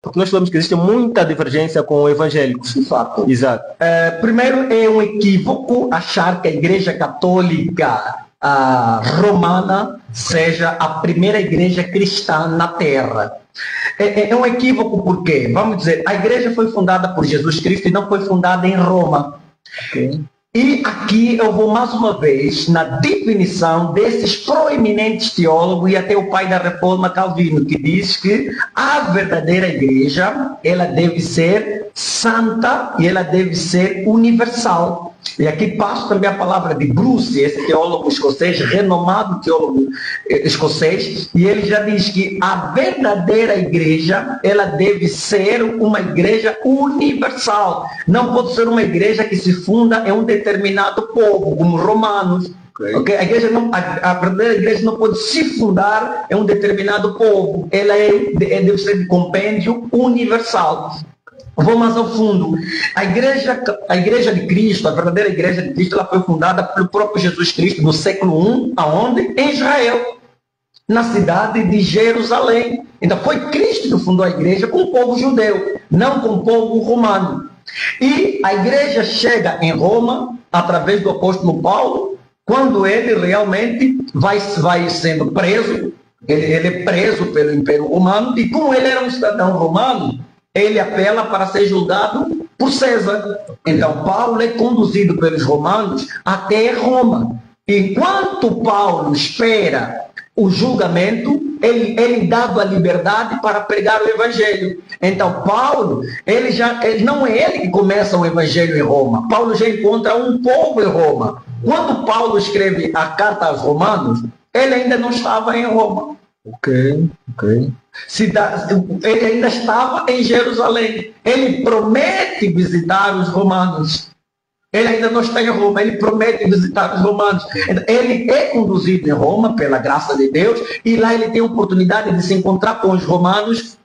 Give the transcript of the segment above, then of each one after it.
Porque nós sabemos que existe muita divergência com evangélicos. De fato. Exato. Primeiro, é um equívoco achar que a Igreja Católica Romana seja a primeira igreja cristã na Terra. É um equívoco porque, vamos dizer, a igreja foi fundada por Jesus Cristo e não foi fundada em Roma. Okay. E aqui eu vou mais uma vez na definição desses proeminentes teólogos e até o pai da Reforma, Calvino, que diz que a verdadeira igreja, ela deve ser santa e ela deve ser universal. E aqui passo também a palavra de Bruce, esse teólogo escocês, renomado teólogo escocês, e ele já diz que a verdadeira igreja, ela deve ser uma igreja universal. Não pode ser uma igreja que se funda em um determinado povo, como Romanos. Okay? A verdadeira igreja não pode se fundar em um determinado povo. Ela deve ser de compêndio universal. Vou mais ao fundo. A igreja de Cristo, a verdadeira igreja de Cristo, ela foi fundada pelo próprio Jesus Cristo no século I, aonde? Em Israel, na cidade de Jerusalém. Então foi Cristo que fundou a igreja com o povo judeu, não com o povo romano. E a igreja chega em Roma, através do apóstolo Paulo, quando ele realmente vai sendo preso. Ele é preso pelo Império Romano, e como ele era um cidadão romano, ele apela para ser julgado por César. Então, Paulo é conduzido pelos romanos até Roma. Enquanto Paulo espera o julgamento, ele dava liberdade para pregar o evangelho. Então, Paulo, não é ele que começa o evangelho em Roma. Paulo já encontra um povo em Roma. Quando Paulo escreve a carta aos romanos, ele ainda não estava em Roma. Ok. Ele ainda estava em Jerusalém. Ele promete visitar os romanos. Ele ainda não está em Roma, ele promete visitar os romanos. Ele é conduzido em Roma pela graça de Deus, e lá ele tem a oportunidade de se encontrar com os romanos.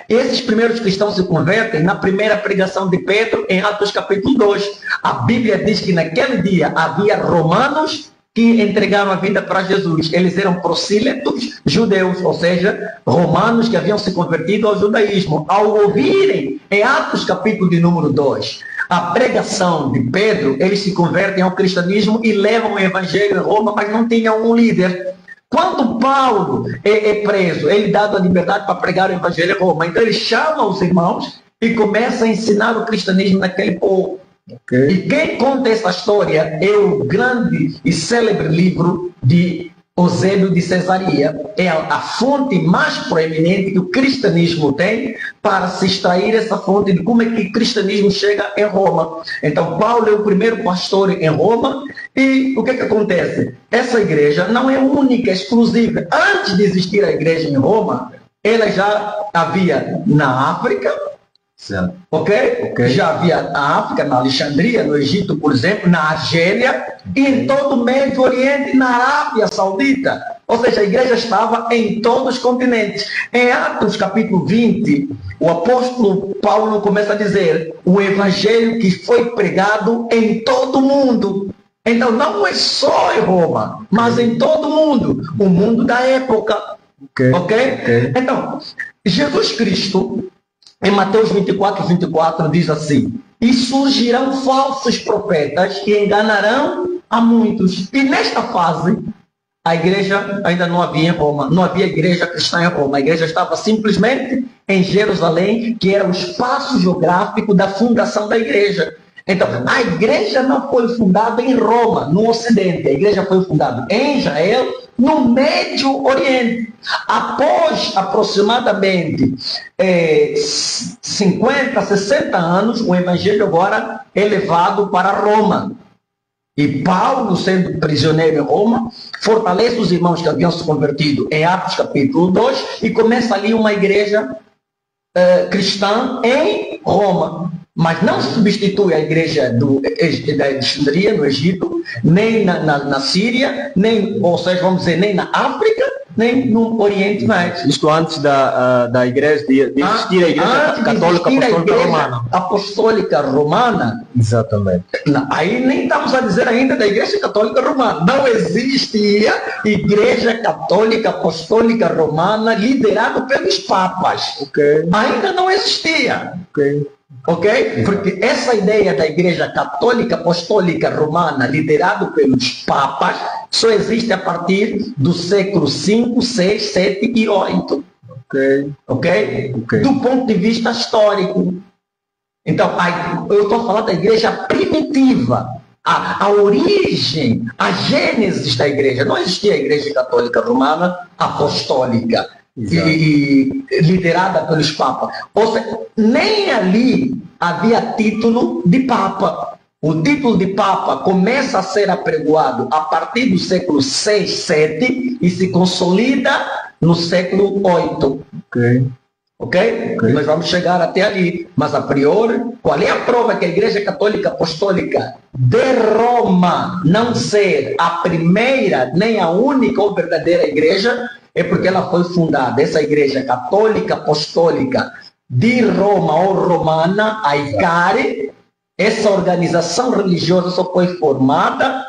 Esses primeiros cristãos se convertem na primeira pregação de Pedro, em Atos capítulo 2. A Bíblia diz que naquele dia havia romanos que entregaram a vida para Jesus. Eles eram prosílitos judeus, ou seja, romanos que haviam se convertido ao judaísmo. Ao ouvirem, em Atos capítulo de número 2, a pregação de Pedro, eles se convertem ao cristianismo e levam o evangelho em Roma, mas não tinham um líder. Quando Paulo é preso, ele dá a liberdade para pregar o evangelho em Roma. Então ele chama os irmãos e começa a ensinar o cristianismo naquele povo. Okay. E quem conta essa história é o grande e célebre livro de Eusébio de Cesareia. É a fonte mais proeminente que o cristianismo tem para se extrair essa fonte de como é que o cristianismo chega em Roma. Então, Paulo é o primeiro pastor em Roma. E o que acontece? Essa igreja não é única, exclusiva. Antes de existir a igreja em Roma, ela já havia na África. Certo. Okay? Já havia na África, na Alexandria, no Egito, por exemplo, na Argélia, e em todo o Médio Oriente, na Arábia Saudita. Ou seja, a igreja estava em todos os continentes. Em Atos capítulo 20, o apóstolo Paulo começa a dizer: o evangelho que foi pregado em todo o mundo. Então não é só em Roma, mas em todo o mundo da época. Ok? Então, Jesus Cristo, em Mateus 24 diz assim: e surgirão falsos profetas que enganarão a muitos. E nesta fase, a igreja ainda não havia em Roma, não havia igreja cristã em Roma. A igreja estava simplesmente em Jerusalém, que era o espaço geográfico da fundação da igreja. Então, a igreja não foi fundada em Roma, no Ocidente. A igreja foi fundada em Israel, no Médio Oriente. Após aproximadamente 50, 60 anos, o evangelho agora é levado para Roma. E Paulo, sendo prisioneiro em Roma, fortalece os irmãos que haviam se convertido em Atos capítulo 2 e começa ali uma igreja cristã em Roma. Mas não substitui a igreja da Alexandria, no Egito, nem na Síria, nem, ou seja, vamos dizer, nem na África, nem no Oriente Médio. Isto antes da igreja, de existir a igreja Antes de católica existir a apostólica Igreja romana. Apostólica Romana, Exatamente. aí nem estamos a dizer ainda da Igreja Católica Romana. Não existia Igreja Católica Apostólica Romana liderada pelos papas. Ok. Ainda não existia. Ok. Ok? Porque essa ideia da Igreja Católica Apostólica Romana liderada pelos papas só existe a partir do século V, VI, VII e VIII. Ok. Ok? Ok. Do ponto de vista histórico. Então, eu estou falando da igreja primitiva, a origem, a gênesis da igreja. Não existia a igreja católica romana apostólica e liderada pelos papas. Ou seja, nem ali havia título de papa. O título de papa começa a ser apregoado a partir do século VI, VII e se consolida no século VIII. Ok. Ok? Nós vamos chegar até ali. Mas, a priori, qual é a prova que a Igreja Católica Apostólica de Roma não ser a primeira, nem a única ou verdadeira igreja? É porque ela foi fundada, essa Igreja Católica Apostólica de Roma ou Romana, a ICARE, essa organização religiosa só foi formada,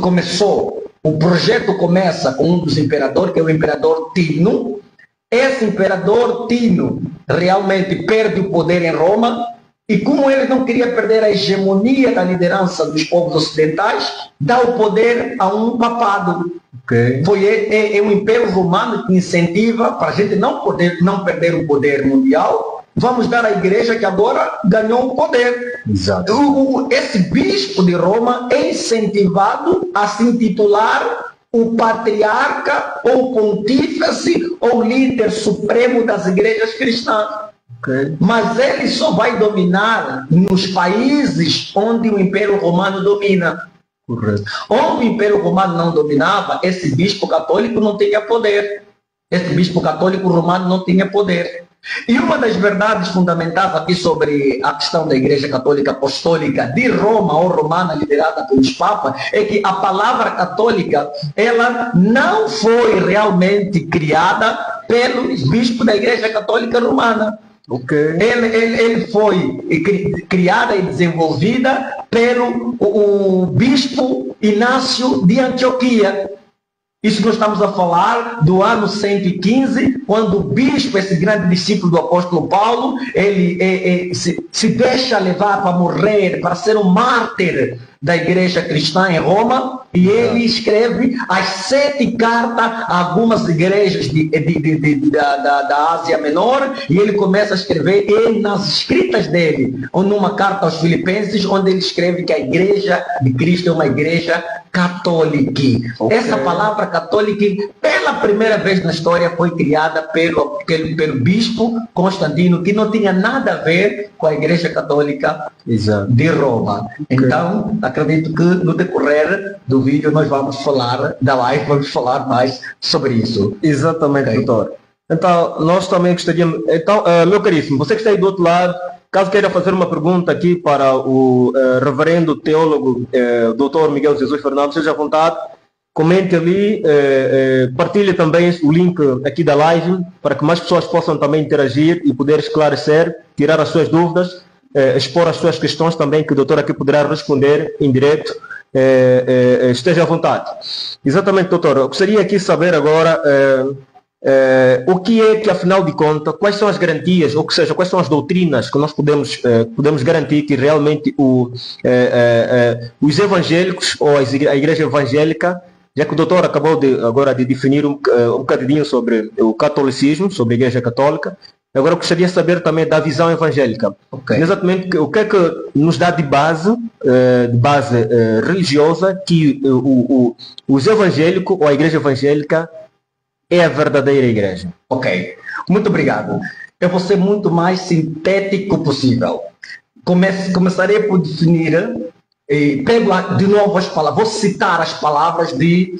começou, o projeto começa com um dos imperadores, que é o imperador Tino. Esse imperador Tino realmente perde o poder em Roma e, como ele não queria perder a hegemonia da liderança dos povos ocidentais, dá o poder a um papado. Ok. É o Império Romano que incentiva para a gente não perder o poder mundial. Vamos dar à igreja que agora ganhou o poder. Exato. Esse bispo de Roma é incentivado a se intitular o patriarca ou pontífice ou líder supremo das igrejas cristãs. Ok. Mas ele só vai dominar nos países onde o Império Romano domina. Correto. Onde o Império Romano não dominava, esse bispo católico não tinha poder. Esse bispo católico romano não tinha poder. E uma das verdades fundamentais aqui sobre a questão da Igreja Católica Apostólica de Roma ou Romana, liderada pelos papas, é que a palavra católica, ela não foi realmente criada pelos bispos da Igreja Católica Romana. Ok. Ele foi criada e desenvolvida pelo o bispo Inácio de Antioquia. Isso nós estamos a falar do ano 115, quando o bispo, esse grande discípulo do apóstolo Paulo, ele se deixa levar para morrer, para ser um mártir da igreja cristã em Roma, e ele escreve as 7 cartas a algumas igrejas da Ásia Menor, e ele começa a escrever, e nas escritas dele, ou numa carta aos Filipenses, onde ele escreve que a igreja de Cristo é uma igreja católica. Okay. Essa palavra católica, pela primeira vez na história, foi criada pelo bispo Constantino, que não tinha nada a ver com a Igreja Católica de Roma. Okay. Então, acredito que no decorrer do vídeo nós vamos falar, da live, vamos falar mais sobre isso. Exatamente, okay, doutor. Então, nós também gostaríamos... Então, meu caríssimo, você que está aí do outro lado, caso queira fazer uma pergunta aqui para o reverendo teólogo Dr. Miguel Jesus Fernandes, seja à vontade, comente ali, partilhe também o link aqui da live para que mais pessoas possam também interagir e poder esclarecer, tirar as suas dúvidas, expor as suas questões também que o doutor aqui poderá responder em direto. Esteja à vontade. Exatamente, doutor. Eu gostaria aqui de saber agora... o que é que, afinal de contas, quais são as garantias, ou seja, quais são as doutrinas que nós podemos garantir que realmente os evangélicos ou a igreja evangélica, já que o doutor acabou agora de definir um bocadinho sobre o catolicismo, sobre a igreja católica, agora eu gostaria de saber também da visão evangélica. Okay. Exatamente o que é que nos dá de base religiosa que os evangélicos ou a igreja evangélica é a verdadeira igreja. Ok, muito obrigado. Eu vou ser muito mais sintético possível. Começarei por definir, pego de novo as palavras, vou citar as palavras de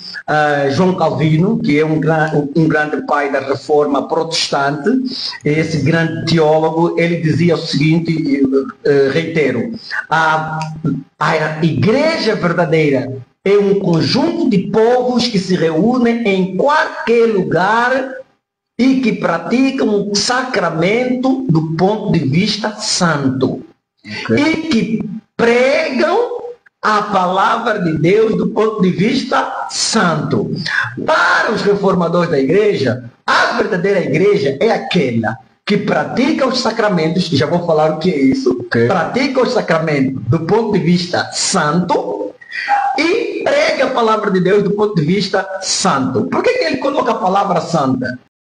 João Calvino, que é um grande pai da reforma protestante, esse grande teólogo. Ele dizia o seguinte, reitero, a igreja verdadeira é um conjunto de povos que se reúnem em qualquer lugar e que praticam um sacramento do ponto de vista santo. E que pregam a palavra de Deus do ponto de vista santo. Para os reformadores da igreja, a verdadeira igreja é aquela que pratica os sacramentos, já vou falar o que é isso, pratica os sacramentos do ponto de vista santo e prega a palavra de Deus do ponto de vista santo. Por que ele coloca a palavra santa?